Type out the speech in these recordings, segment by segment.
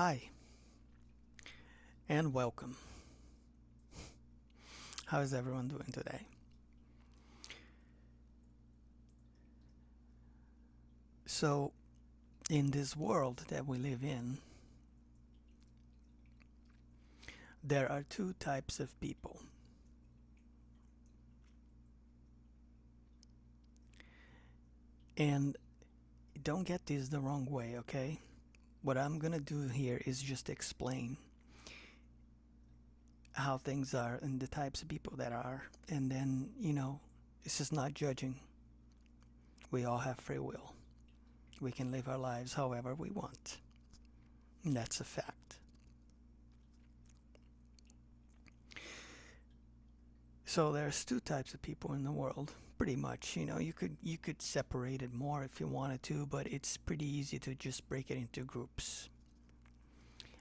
Hi and welcome. How is everyone doing today? So, in this world that we live in, there are two types of people. And don't get this the wrong way, okay? What I'm gonna do here is just explain how things are and the types of people that are. And then, this is not judging. We all have free will. We can live our lives however we want. And that's a fact. So there's two types of people in the world, pretty much. You could separate it more if you wanted to, but it's pretty easy to just break it into groups.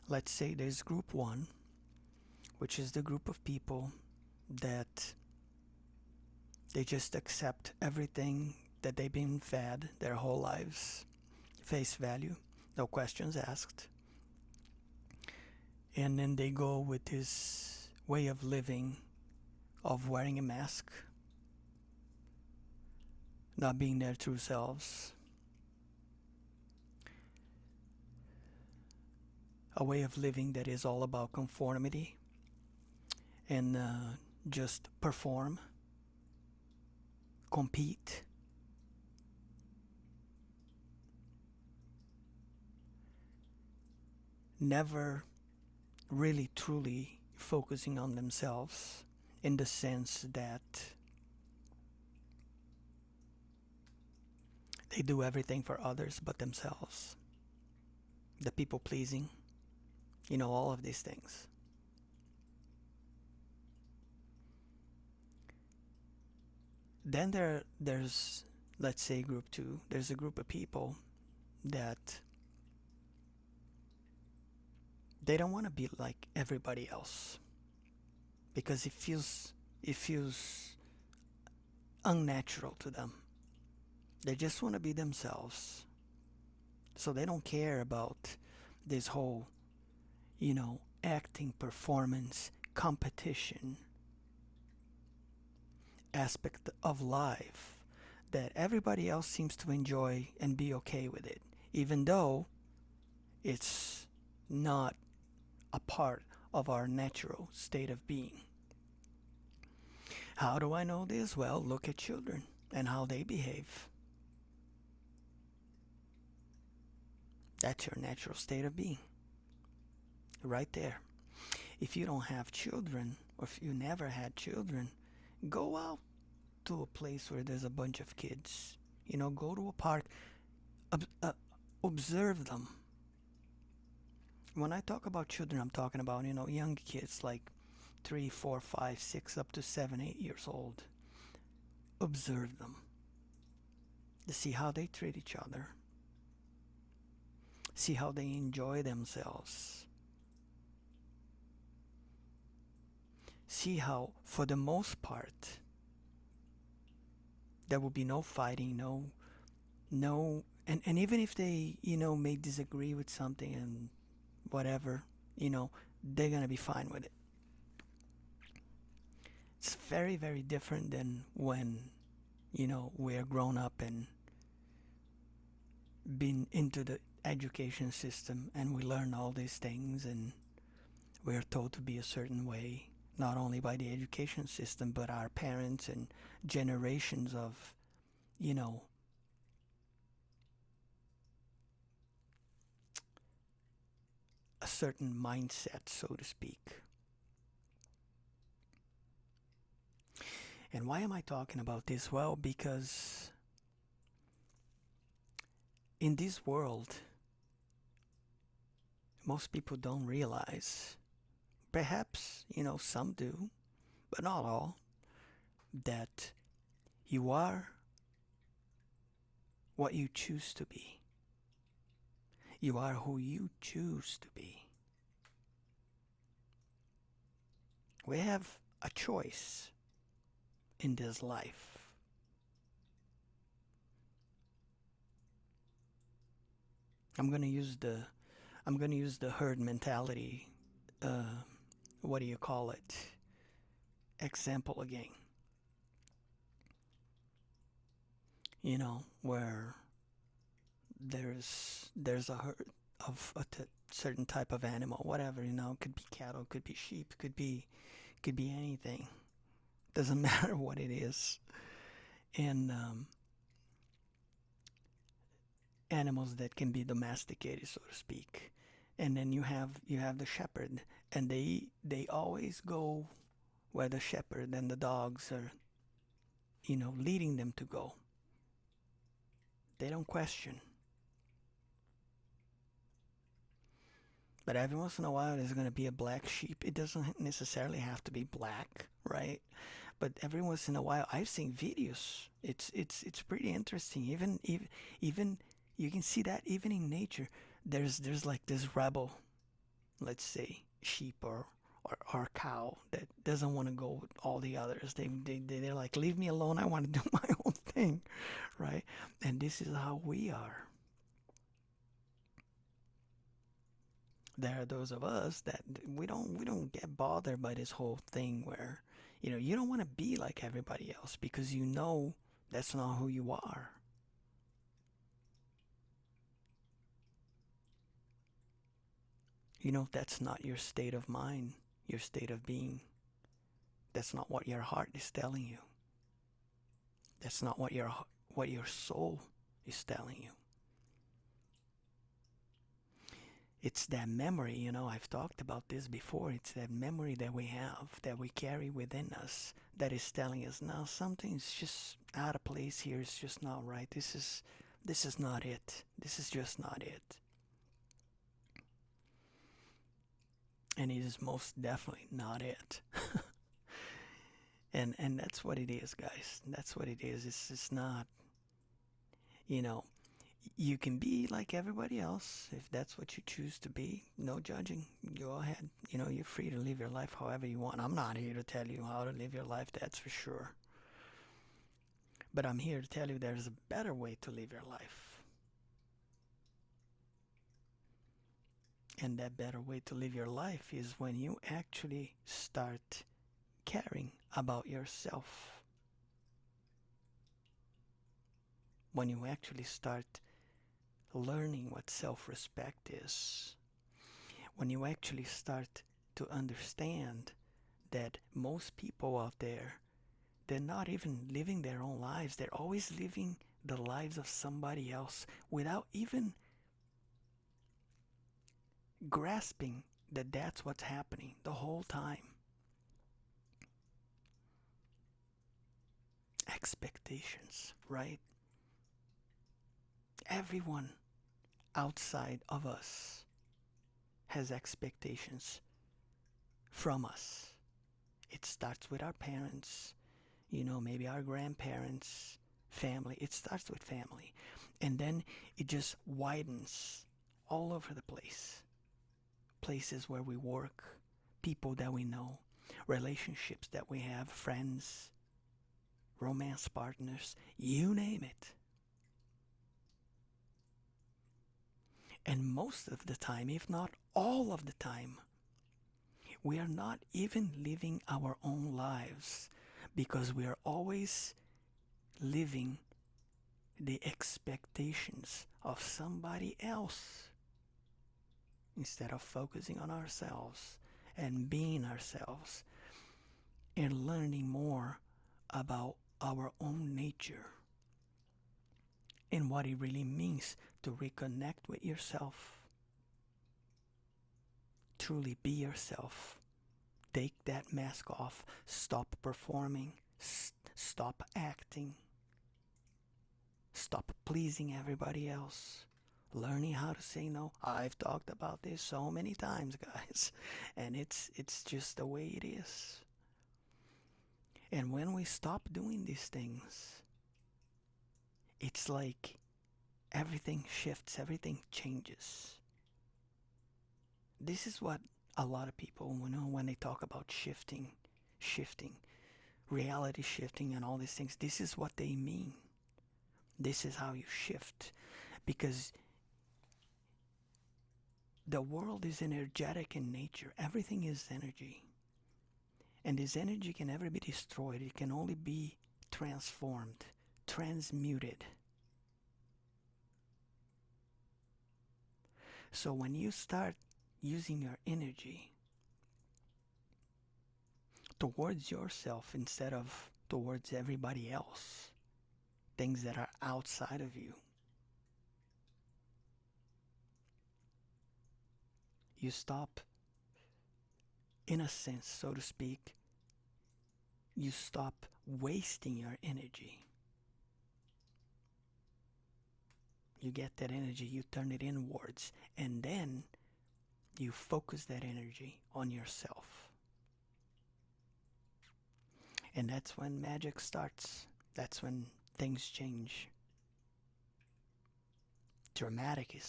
Let's say there's group 1, which is the group of people that they just accept everything that they've been fed their whole lives, face value, no questions asked. And then they go with this way of living of wearing a mask, not being their true selves, a way of living that is all about conformity and just perform, compete. Never really truly focusing on themselves in the sense that they do everything for others but themselves. The people pleasing, all of these things. Then there's, let's say, group 2. There's a group of people that they don't want to be like everybody else because it feels unnatural to them. They just want to be themselves. So they don't care about this whole, acting, performance, competition aspect of life that everybody else seems to enjoy and be okay with it, even though it's not a part of our natural state of being. How do I know this? Well, look at children and how they behave. That's your natural state of being, right there. If you don't have children, or if you never had children, go out to a place where there's a bunch of kids. Go to a park, observe them. When I talk about children, I'm talking about, young kids like 3, 4, 5, 6, up to 7, 8 years old. Observe them to see how they treat each other, see how they enjoy themselves, see how, for the most part, there will be no fighting, no, and even if they, may disagree with something and whatever, they're gonna be fine with it. It's very, very different than when, we're grown up and been into the education system and we learn all these things and we're told to be a certain way, not only by the education system, but our parents and generations of, a certain mindset, so to speak. And why am I talking about this? Well, because in this world, most people don't realize, perhaps, some do, but not all, that you are what you choose to be. You are who you choose to be. We have a choice in this life. I'm going to use the I'm gonna use the herd mentality. Uh, what do you call it? Example again. Where there's a herd of certain type of animal, whatever. Could be cattle, could be sheep, could be anything. Doesn't matter what it is. And animals that can be domesticated, so to speak. And then you have the shepherd, and they always go where the shepherd and the dogs are, leading them to go. They don't question. But every once in a while, there's going to be a black sheep. It doesn't necessarily have to be black, right? But every once in a while, I've seen videos. It's pretty interesting. Even you can see that even in nature. There's like this rebel, let's say sheep or cow that doesn't want to go with all the others. They're like, leave me alone. I want to do my own thing, right? And this is how we are. There are those of us that we don't get bothered by this whole thing where you don't want to be like everybody else because that's not who you are. That's not your state of mind, your state of being. That's not what your heart is telling you. That's not what your soul is telling you. It's that memory, I've talked about this before. It's that memory that we have, that we carry within us, that is telling us, now something's just out of place here. It's just not right. This is not it. This is just not it. And it is most definitely not it. And that's what it is, guys. That's what it is. It's just not, you know, you can be like everybody else if that's what you choose to be. No judging. Go ahead. You're free to live your life however you want. I'm not here to tell you how to live your life, that's for sure. But I'm here to tell you there's a better way to live your life. And that better way to live your life is when you actually start caring about yourself. When you actually start learning what self-respect is. When you actually start to understand that most people out there, they're not even living their own lives. They're always living the lives of somebody else without even grasping that that's what's happening the whole time. Expectations, right? Everyone outside of us has expectations from us. It starts with our parents, maybe our grandparents, family. It starts with family. And then it just widens all over the place. Places where we work, people that we know, relationships that we have, friends, romance partners, you name it. And most of the time, if not all of the time, we are not even living our own lives because we are always living the expectations of somebody else instead of focusing on ourselves and being ourselves and learning more about our own nature and what it really means to reconnect with yourself. Truly be yourself. Take that mask off. Stop performing. Stop acting. Stop pleasing everybody else. Learning how to say no. I've talked about this so many times, guys. And it's just the way it is. And when we stop doing these things, it's like everything shifts, everything changes. This is what a lot of people, when they talk about shifting, reality shifting and all these things, this is what they mean. This is how you shift. Because The world is energetic in nature. Everything is energy. And this energy can never be destroyed. It can only be transformed, transmuted. So when you start using your energy towards yourself instead of towards everybody else, things that are outside of you, you stop, in a sense, so to speak, you stop wasting your energy. You get that energy, you turn it inwards, and then you focus that energy on yourself. And that's when magic starts. That's when things change. Dramatically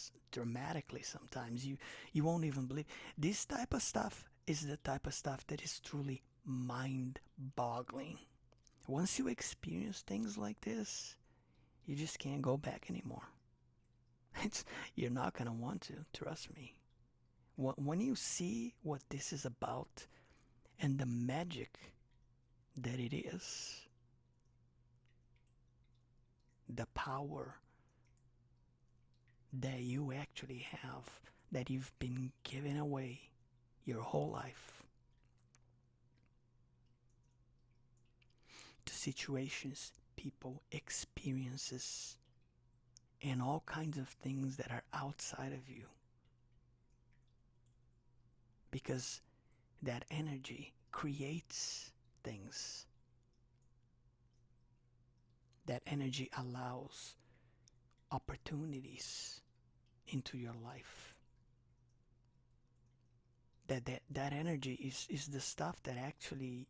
sometimes. You won't even believe. This type of stuff is the type of stuff that is truly mind-boggling. Once you experience things like this, you just can't go back anymore. You're not going to want to, trust me. When you see what this is about and the magic that it is, the power that you actually have, that you've been giving away your whole life to situations, people, experiences, and all kinds of things that are outside of you. Because that energy creates things. That energy allows opportunities into your life. That energy is the stuff that actually,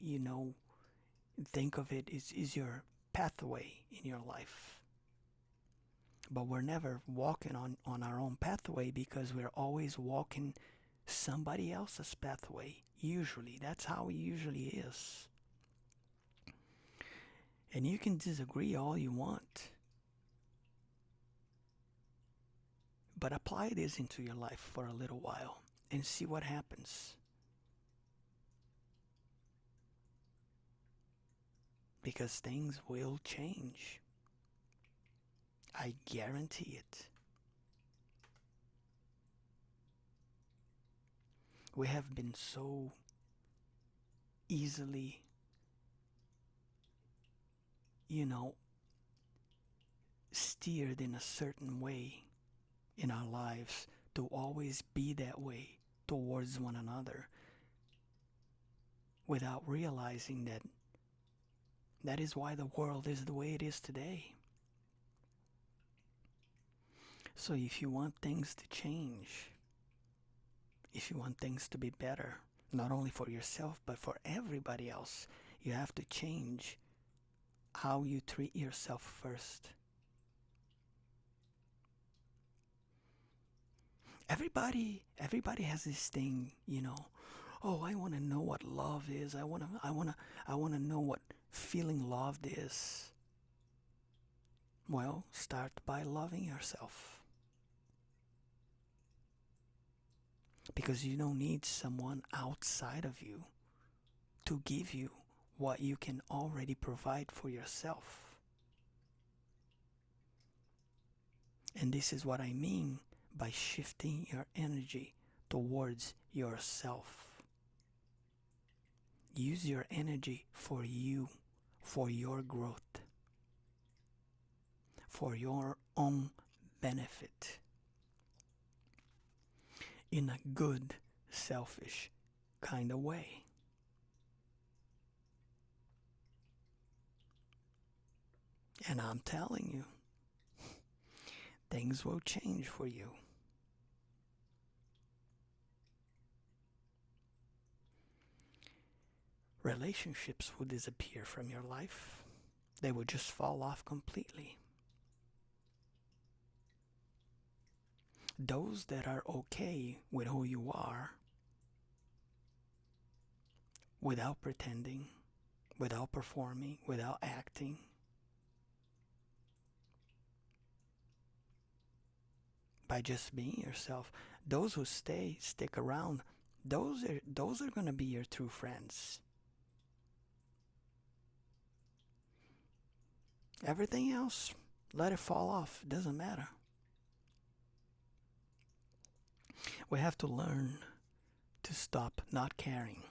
think of it is your pathway in your life. But we're never walking on our own pathway because we're always walking somebody else's pathway. Usually, that's how it usually is. And you can disagree all you want, but apply this into your life for a little while and see what happens. Because things will change. I guarantee it. We have been so easily, steered in a certain way in our lives to always be that way towards one another without realizing that is why the world is the way it is today. So if you want things to change, if you want things to be better, not only for yourself but for everybody else, you have to change how you treat yourself first. Everybody has this thing, oh, I want to know what love is. I want to know what feeling loved is. Well, start by loving yourself. Because you don't need someone outside of you to give you what you can already provide for yourself. And this is what I mean by shifting your energy towards yourself. Use your energy for you, for your growth, for your own benefit, in a good, selfish kind of way. And I'm telling you, things will change for you. Relationships will disappear from your life. They will just fall off completely. Those that are okay with who you are, without pretending, without performing, without acting, by just being yourself, Those who stick around, those are gonna be your true friends. Everything else, let it fall off. It doesn't matter. We have to learn to stop not caring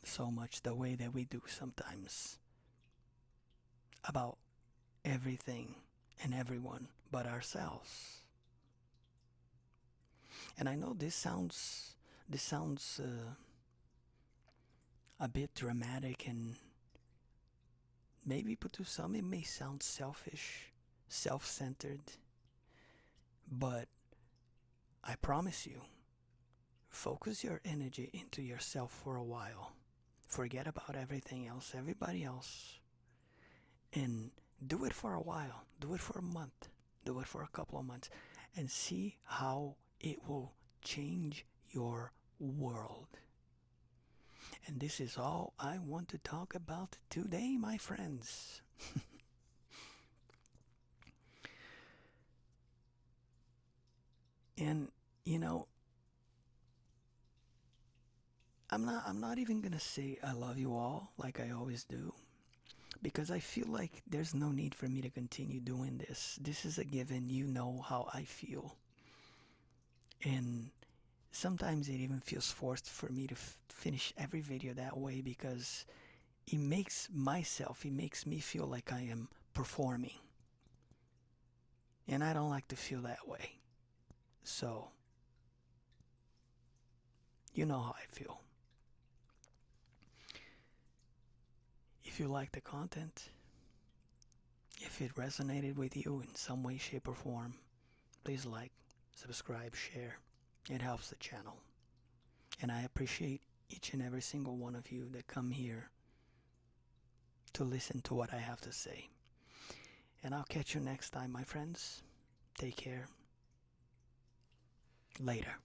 so much the way that we do sometimes about everything and everyone but ourselves. And I know this sounds a bit dramatic, and maybe to some it may sound selfish, self-centered, but I promise you, focus your energy into yourself for a while. Forget about everything else, everybody else, and do it for a while. Do it for a month. Do it for a couple of months and see how it will change your world. And this is all I want to talk about today, my friends. And you know, I'm not even gonna say I love you all like I always do, because I feel like there's no need for me to continue doing this. This is a given. You know how I feel. And sometimes it even feels forced for me to finish every video that way, because it makes me feel like I am performing. And I don't like to feel that way. So, you know how I feel. If you like the content, if it resonated with you in some way, shape, or form, please like, subscribe, share. It helps the channel. And I appreciate each and every single one of you that come here to listen to what I have to say. And I'll catch you next time, my friends. Take care. Later.